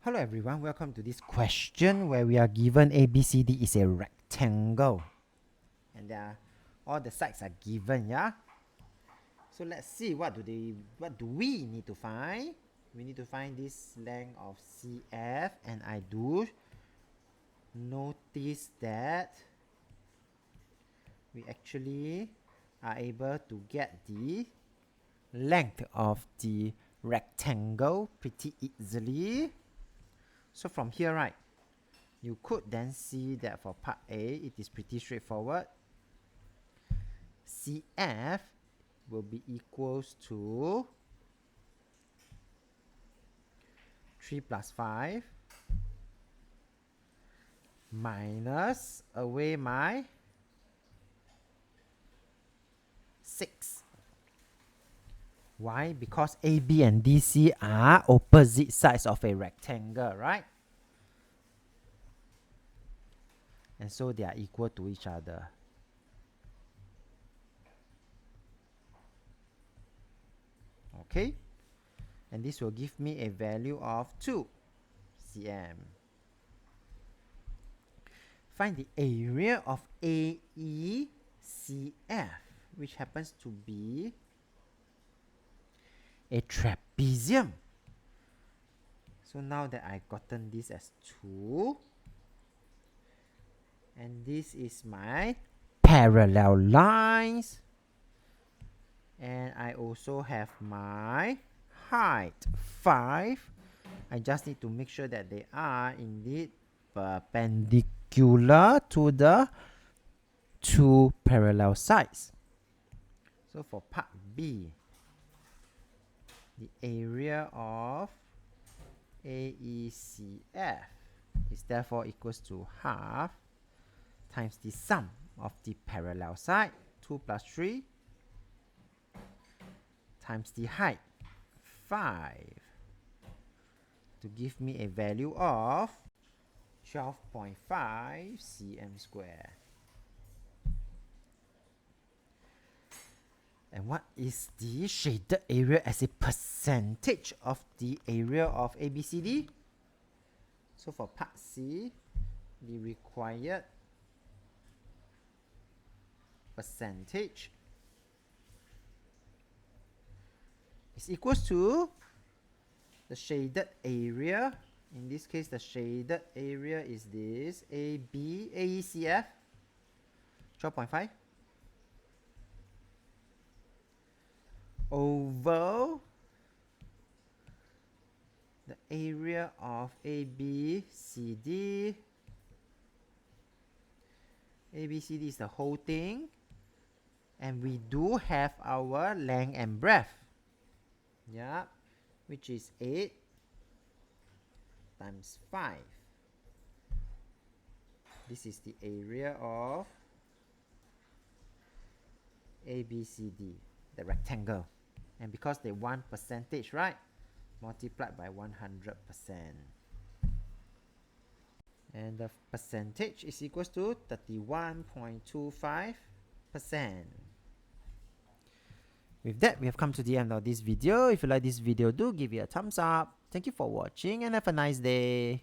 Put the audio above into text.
Hello everyone, welcome to this question where we are given ABCD is a rectangle and all the sides are given, yeah? So let's see what do we need to find? We need to find this length of CF, and I do notice that we actually are able to get the length of the rectangle pretty easily. So from here, right, you could then see that for part A, it is pretty straightforward. CF will be equals to 3 plus 5 minus away my 6. Why? Because AB and DC are opposite sides of a rectangle, right? And so they are equal to each other. Okay? And this will give me a value of 2 cm. Find the area of AECF, which happens to be a trapezium. So now that I've gotten this as 2, and this is my parallel lines, and I also have my height 5. I just need to make sure that they are indeed perpendicular to the two parallel sides. So for part B, the area of AECF is therefore equals to half times the sum of the parallel side, 2 plus 3, times the height, 5, to give me a value of 12.5 cm square. And what is the shaded area as a percentage of the area of ABCD? So for part C, the required percentage is equals to the shaded area. In this case, the shaded area is this AECF, 12.5, over the area of ABCD. ABCD is the whole thing, and we do have our length and breadth, yeah, which is 8 times 5. This is the area of ABCD, the rectangle. And because they want percentage, right, multiplied by 100%. And the percentage is equals to 31.25%. With that, we have come to the end of this video. If you like this video, do give it a thumbs up. Thank you for watching and have a nice day.